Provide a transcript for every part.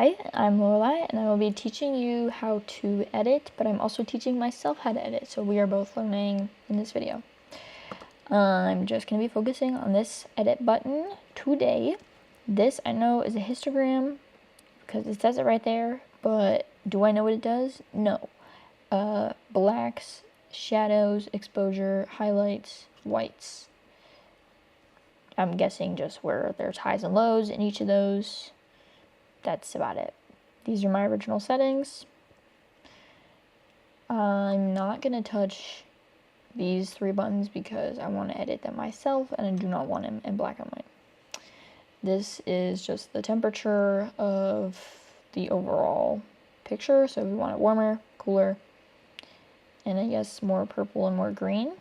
Hi, I'm Lorelai, and I will be teaching you how to edit, but I'm also teaching myself how to edit, so we are both learning in this video. I'm just going to be focusing on this edit button today. This, I know, is a histogram, because it says it right there, but do I know what it does? No. Blacks, shadows, exposure, highlights, whites. I'm guessing just where there's highs and lows in each of those. That's about it. These are my original settings. I'm not going to touch these three buttons because I want to edit them myself and I do not want them in black and white. This is just the temperature of the overall picture. So if you want it warmer, cooler, and I guess more purple and more green.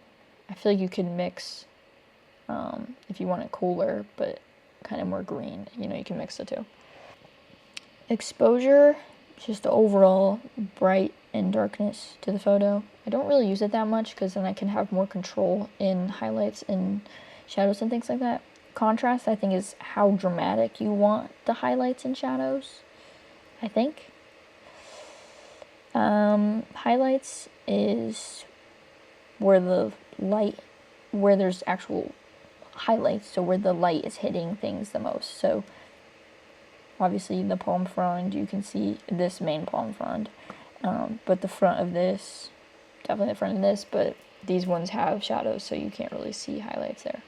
I feel like you could mix if you want it cooler but kind of more green. You know, you can mix the two. Exposure, just the overall bright and darkness to the photo. I don't really use it that much because then I can have more control in highlights and shadows and things like that. Contrast, I think, is how dramatic you want the highlights and shadows, I think. Highlights is where the light, where there's actual highlights, so where the light is hitting things the most. So obviously the palm frond, you can see this main palm frond, but the front of this, definitely the front of this, but these ones have shadows, so you can't really see highlights there.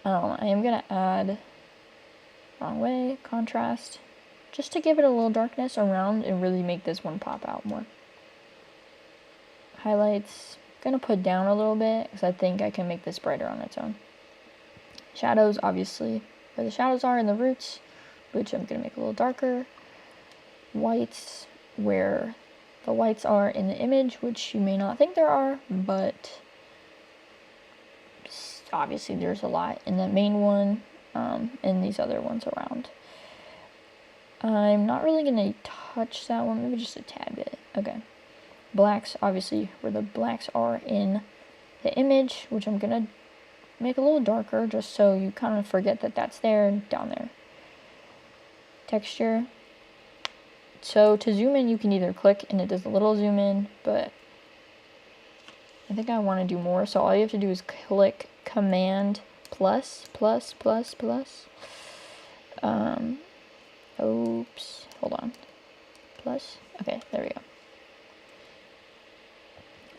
I am going to add, wrong way, contrast, just to give it a little darkness around and really make this one pop out more. Highlights, going to put down a little bit, because I think I can make this brighter on its own. Shadows, obviously, where the shadows are in the roots, which I'm going to make a little darker. Whites, where the whites are in the image, which you may not think there are, but obviously there's a lot in the main one, and these other ones around. I'm not really going to touch that one, maybe just a tad bit. Okay. Blacks, obviously, where the blacks are in the image, which I'm going to make a little darker, just so you kind of forget that that's there and down there. Texture. So to zoom in, you can either click and it does a little zoom in, but I think I want to do more. So all you have to do is click Command plus. Oops, hold on. Plus. Okay, there we go.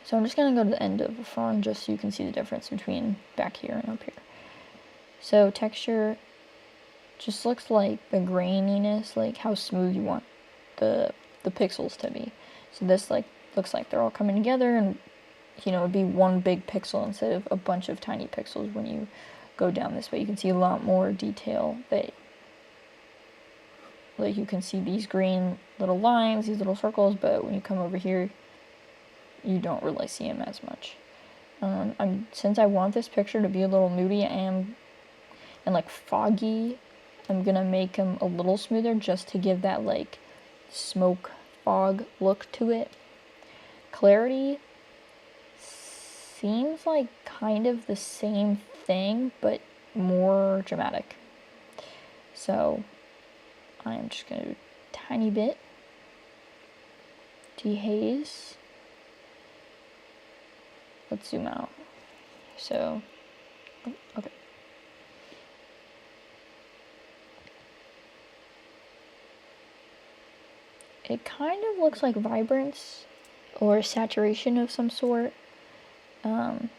So I'm just going to go to the end of the frond just so you can see the difference between back here and up here. So texture just looks like the graininess, like how smooth you want the pixels to be. So this looks like they're all coming together, and you know, it'd be one big pixel instead of a bunch of tiny pixels. When you go down this way, you can see a lot more detail. That, like, you can see these green little lines, these little circles, but when you come over here, you don't really see them as much. Since I want this picture to be a little moody and like foggy, I'm gonna make them a little smoother just to give that like smoke fog look to it. Clarity seems like kind of the same thing, but more dramatic. So I'm just gonna do a tiny bit. Dehaze. Let's zoom out. So, okay. It kind of looks like vibrance or saturation of some sort. I'm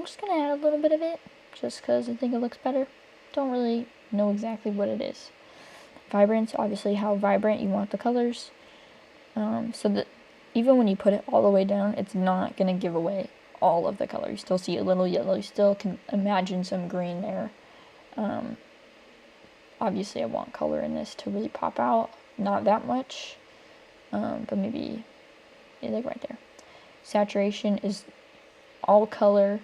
just going to add a little bit of it just because I think it looks better. Don't really know exactly what it is. Vibrance, obviously how vibrant you want the colors. So that even when you put it all the way down, it's not going to give away all of the color. You still see a little yellow. You still can imagine some green there. Obviously I want color in this to really pop out. Not that much, but maybe like right there. Saturation is all color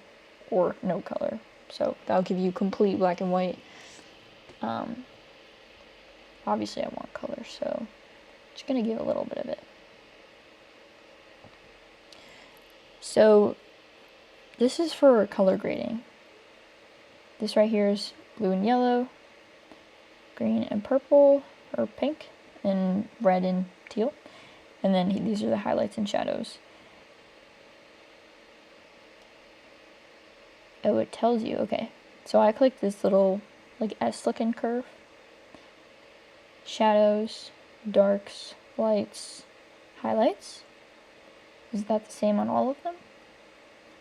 or no color, so that'll give you complete black and white. Obviously I want color, so just gonna give a little bit of it. So this is for color grading. This right here is blue and yellow, green and purple, or pink, and red and teal. And then these are the highlights and shadows. Oh, it tells you, okay. So I clicked this little, like, S-looking curve. Shadows, darks, lights, highlights. Is that the same on all of them?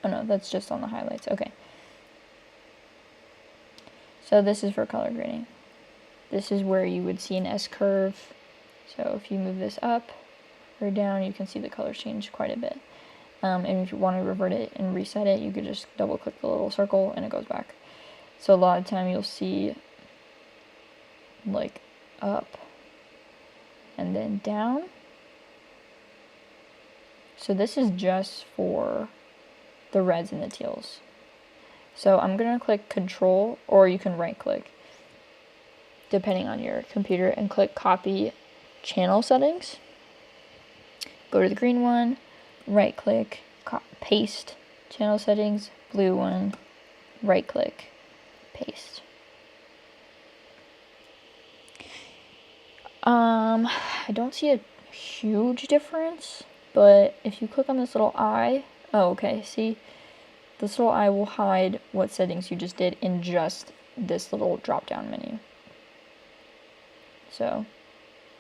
Oh no, that's just on the highlights, okay. So this is for color grading. This is where you would see an S-curve. So if you move this up or down, you can see the colors change quite a bit. And if you want to revert it and reset it, you could just double click the little circle and it goes back. So a lot of time you'll see like up and then down. So this is just for the reds and the teals. So I'm going to click Control, or you can right click depending on your computer, and click Copy Channel Settings. Go to the green one, right click, paste channel settings, blue one, right click, paste. I don't see a huge difference, but if you click on this little eye, oh okay, see, this little eye will hide what settings you just did in just this little drop down menu. So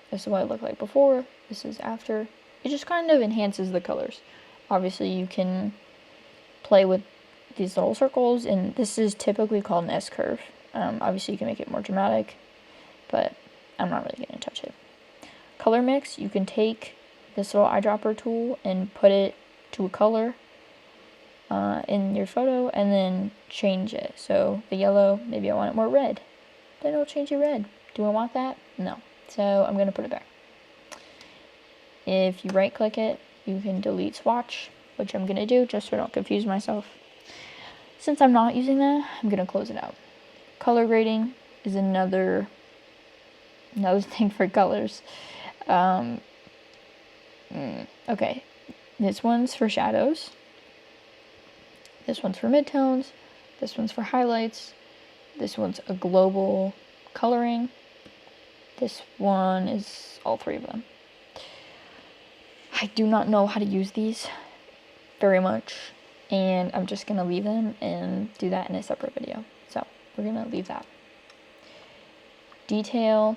this is what it looked like before, this is after. It just kind of enhances the colors. Obviously you can play with these little circles, and this is typically called an S-curve. Obviously you can make it more dramatic, but I'm not really going to touch it. Color mix, you can take this little eyedropper tool and put it to a color in your photo and then change it. So the yellow, maybe I want it more red. Then it'll change it red. Do I want that? No. So I'm going to put it back. If you right click it, you can delete swatch, which I'm going to do just so I don't confuse myself. Since I'm not using that, I'm going to close it out. Color grading is another thing for colors. Okay, this one's for shadows. This one's for midtones. This one's for highlights. This one's a global coloring. This one is all three of them. I do not know how to use these very much, and I'm just going to leave them and do that in a separate video. So we're going to leave that. Detail.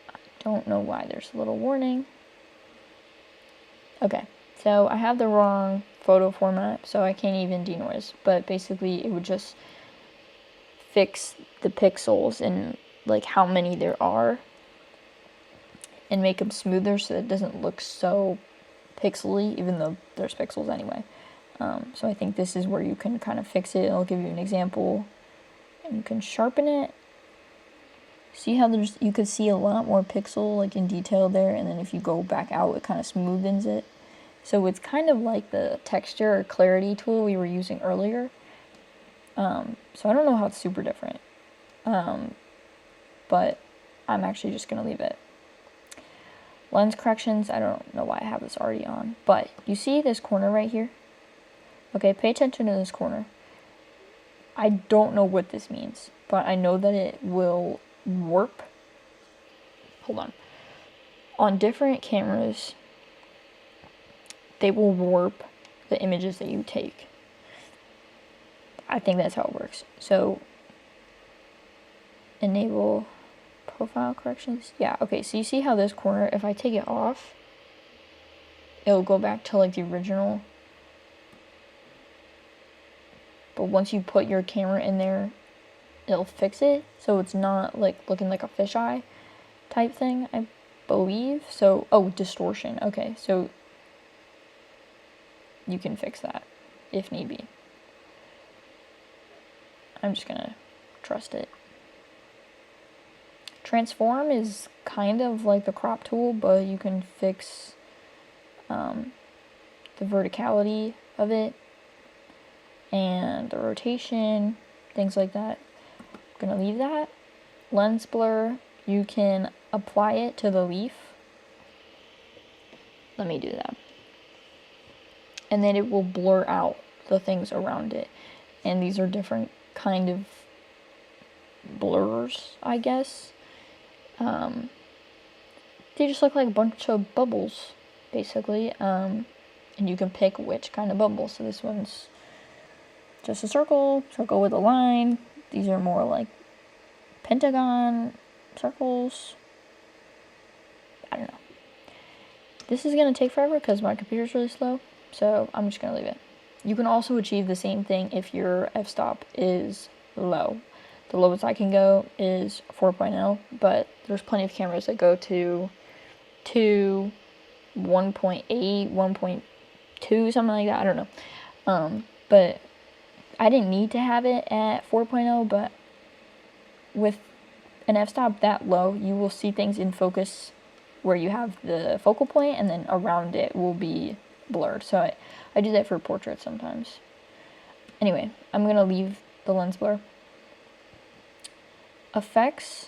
I don't know why there's a little warning. Okay, so I have the wrong photo format, so I can't even denoise, but basically it would just fix the pixels and like how many there are and make them smoother so that it doesn't look so pixely, even though there's pixels anyway. So I think this is where you can kind of fix it. I'll give you an example, and you can sharpen it. See how you could see a lot more pixel like in detail there, and then if you go back out, it kind of smoothens it. So it's kind of like the texture or clarity tool we were using earlier. So I don't know how it's super different, but I'm actually just going to leave it. Lens corrections, I don't know why I have this already on, but you see this corner right here? Okay, pay attention to this corner. I don't know what this means, but I know that it will warp. Hold on. On different cameras, they will warp the images that you take. I think that's how it works. So, enable profile corrections. Yeah, okay, so you see how this corner, if I take it off, it'll go back to like the original. But once you put your camera in there, it'll fix it. So it's not like looking like a fisheye type thing, I believe. So, oh, distortion. Okay, so you can fix that if need be. I'm just gonna trust it. Transform is kind of like the crop tool, but you can fix the verticality of it and the rotation, things like that. I'm gonna leave that. Lens blur, you can apply it to the leaf. Let me do that. And then it will blur out the things around it. And these are different kind of blurs, I guess. They just look like a bunch of bubbles, basically, and you can pick which kind of bubble. So this one's just a circle with a line. These are more like pentagon circles. I don't know. This is going to take forever because my computer's really slow, so I'm just going to leave it. You can also achieve the same thing if your f-stop is low. The lowest I can go is 4.0, but there's plenty of cameras that go to 2, 1.8, 1.2, something like that. I don't know. But I didn't need to have it at 4.0, but with an f-stop that low, you will see things in focus where you have the focal point, and then around it will be blurred. So I do that for portraits sometimes. Anyway, I'm going to leave the lens blur. Effects.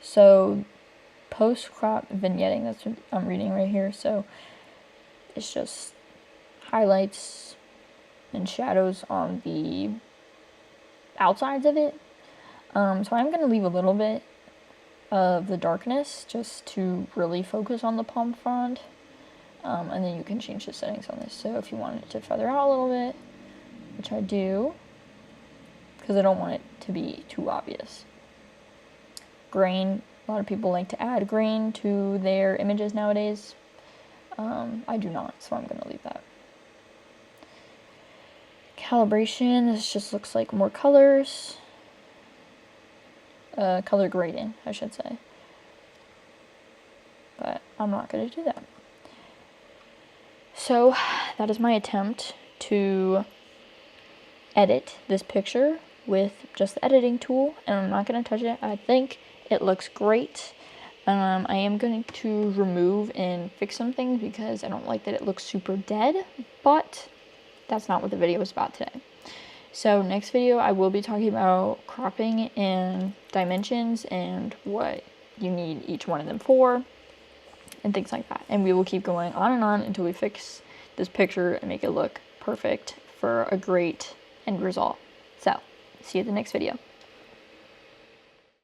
So post-crop vignetting, that's what I'm reading right here. So it's just highlights and shadows on the outsides of it. So I'm going to leave a little bit of the darkness just to really focus on the palm frond. And then you can change the settings on this. So if you want it to feather out a little bit, which I do, because I don't want it to be too obvious. Grain, a lot of people like to add grain to their images nowadays. I do not, so I'm going to leave that. Calibration, this just looks like more colors. Color grading, I should say. But I'm not going to do that. So that is my attempt to edit this picture with just the editing tool, and I'm not going to touch it. I think it looks great. I am going to remove and fix some things because I don't like that it looks super dead, but that's not what the video is about today. So next video I will be talking about cropping and dimensions and what you need each one of them for and things like that. And we will keep going on and on until we fix this picture and make it look perfect for a great end result. So, see you at the next video.